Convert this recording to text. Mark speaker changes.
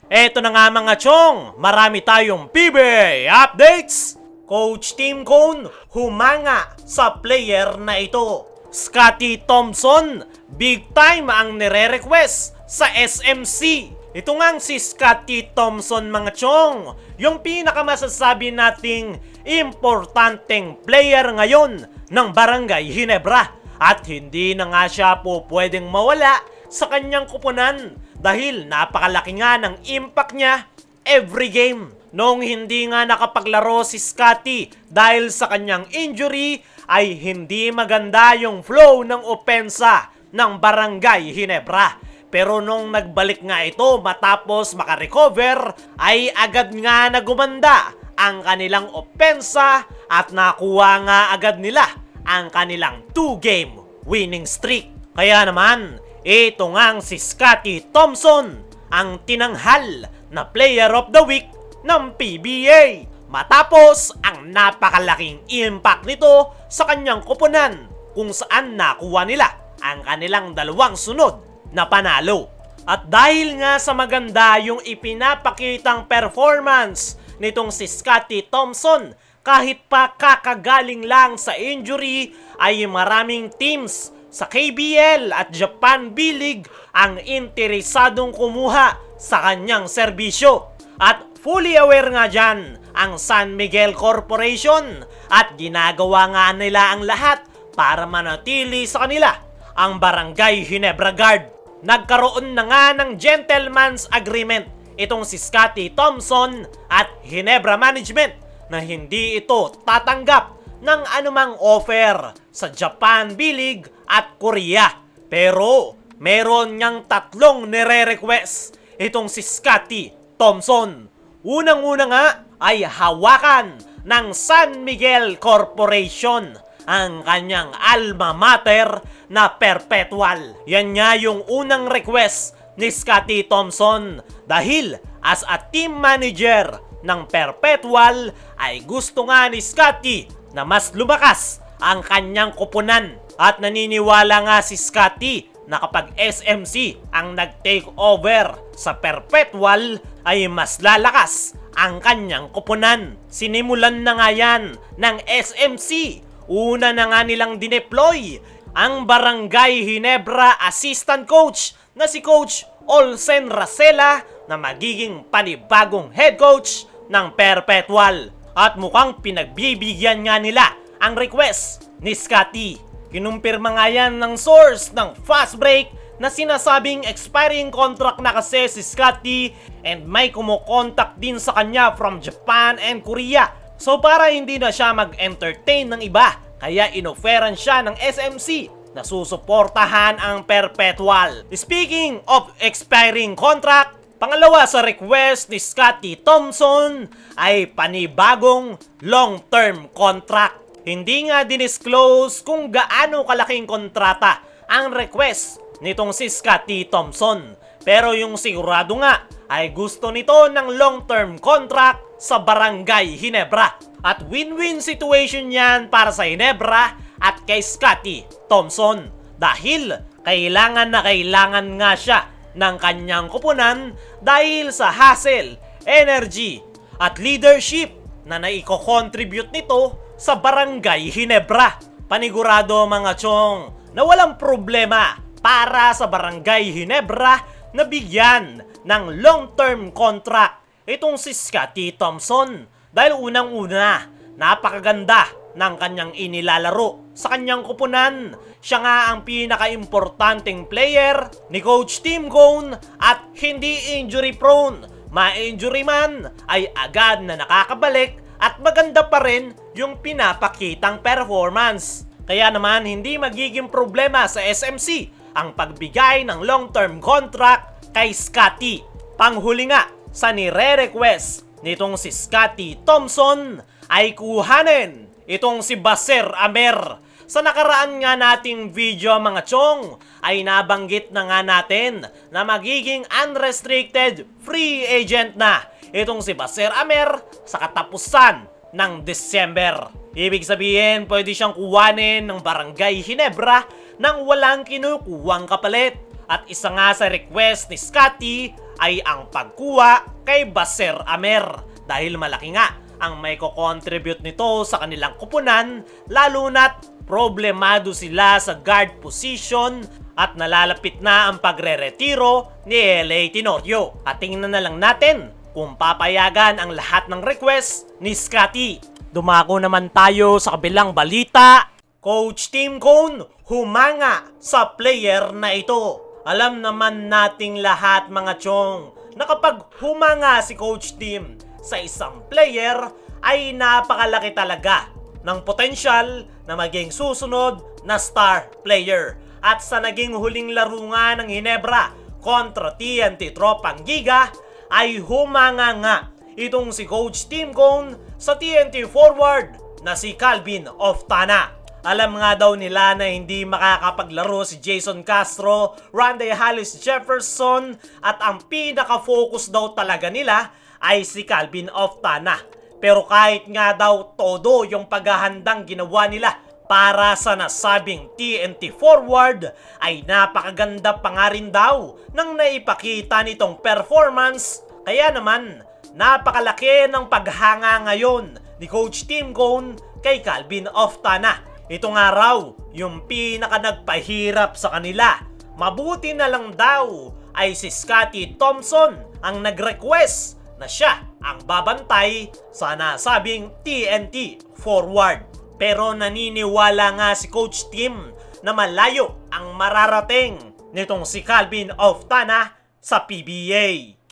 Speaker 1: Eto na nga mga chong, marami tayong PBA updates. Coach Tim Cone humanga sa player na ito. Scotty Thompson, big time ang nire-request sa SMC. Ito ngang si Scotty Thompson mga chong, yung pinakamasasabi nating importanteng player ngayon ng Barangay Ginebra. At hindi na nga siya po pwedeng mawala sa kanyang kupunan dahil napakalaki nga ng impact niya every game. Noong hindi nga nakapaglaro si Scotty dahil sa kanyang injury, ay hindi maganda yung flow ng opensa ng Barangay Ginebra. Pero nung nagbalik nga ito matapos makarecover, ay agad nga na gumanda ang kanilang opensa at nakuha nga agad nila ang kanilang 2-game winning streak. Kaya naman, ito ngang si Scotty Thompson ang tinanghal na Player of the Week ng PBA. Matapos ang napakalaking impact nito sa kanyang kupunan kung saan nakuha nila ang kanilang dalawang sunod na panalo. At dahil nga sa maganda yung ipinapakitang performance nitong si Scotty Thompson, kahit pa kakagaling lang sa injury, ay maraming teams sa KBL at Japan B-League ang interesadong kumuha sa kanyang serbisyo. At fully aware nga dyan ang San Miguel Corporation at ginagawa nga nila ang lahat para manatili sa kanila ang Barangay Ginebra Guard. Nagkaroon na nga ng gentleman's agreement itong si Scotty Thompson at Ginebra Management na hindi ito tatanggap ng anumang offer sa Japan B-League at Korea. Pero meron niyang tatlong nire-request itong si Scotty Thompson. Unang-una nga ay hawakan ng San Miguel Corporation ang kanyang alma mater na perpetual. Yan nga yung unang request ni Scotty Thompson dahil as a team manager ng perpetual ay gusto nga ni Scotty na mas lumakas ang kanyang kupunan. At naniniwala nga si Scotty na kapag SMC ang nag-take over sa perpetual ay mas lalakas ang kanyang kupunan. Sinimulan na nga yan ng SMC. Una na nga nilang dineploy ang Barangay Ginebra assistant coach na si Coach Olsen Racela na magiging panibagong head coach ng perpetual. At mukhang pinagbibigyan nga nila ang request ni Scotty. Kinumpirma nga yan ng source ng Fast Break na sinasabing expiring contract na kasi si Scotty and may kumukontak din sa kanya from Japan and Korea. So para hindi na siya mag-entertain ng iba, kaya inoferan siya ng SMC na susuportahan ang perpetual. Speaking of expiring contract, pangalawa sa request ni Scotty Thompson ay panibagong long-term contract. Hindi nga dinisclose kung gaano kalaking kontrata ang request nitong si Scotty Thompson. Pero yung sigurado nga ay gusto nito ng long-term contract sa Barangay Ginebra. At win-win situation yan para sa Ginebra at kay Scotty Thompson. Dahil kailangan na kailangan nga siya ng kanyang kupunan dahil sa hustle, energy at leadership na naiko-contribute nito sa Barangay Ginebra. Panigurado mga chong na walang problema para sa Barangay Ginebra na bigyan ng long-term contract itong si Scotty Thompson. Dahil unang-una, napakaganda ng kanyang inilalaro sa kanyang kupunan. Siya nga ang pinaka-importanting player ni Coach Tim Cone at hindi injury prone. Ma-injury man ay agad na nakakabalik at maganda pa rin yung pinapakitang performance. Kaya naman hindi magiging problema sa SMC ang pagbigay ng long-term contract kay Scotty. Panghuli nga sa nire-request nitong si Scotty Thompson ay kuhanin itong si Baser Amer. Sa nakaraan nga nating video mga chong ay nabanggit na nga natin na magiging unrestricted free agent na itong si Baser Amer sa katapusan ng December. Ibig sabihin pwede siyang kuhanin ng Barangay Ginebra nang walang kinukuhang kapalit. At isa nga sa request ni Scotty ay ang pagkuha kay Baser Amer dahil malaki nga ang may ko-contribute nito sa kanilang kupunan, lalo na't problemado sila sa guard position at nalalapit na ang pagre-retiro ni LA Tenorio. At tingnan na lang natin kung papayagan ang lahat ng request ni Scottie. Dumako naman tayo sa kabilang balita. Coach Tim Cone humanga sa player na ito. Alam naman nating lahat mga chong na kapag humanga si Coach Tim sa isang player ay napakalaki talaga ng potensyal na maging susunod na star player. At sa naging huling laro nga ng Ginebra kontra TNT Tropang Giga ay humanga nga itong si Coach Tim Cone sa TNT forward na si Calvin Oftana. Alam nga daw nila na hindi makakapaglaro si Jason Castro, Randy Hollis Jefferson at ang pinaka-focus daw talaga nila ay si Calvin Oftana. Pero kahit nga daw todo yung paghahandang ginawa nila para sa nasabing TNT forward ay napakaganda pa nga rin daw ng naipakita nitong performance. Kaya naman napakalaki ng paghanga ngayon ni Coach Tim Cone kay Calvin Oftana. Ito nga raw yung pinaka nagpahirap sa kanila. Mabuti na lang daw ay si Scottie Thompson ang nag-request na siya ang babantay sa nasabing TNT forward. Pero naniniwala nga si Coach Tim na malayo ang mararating nitong si Calvin Oftana sa PBA.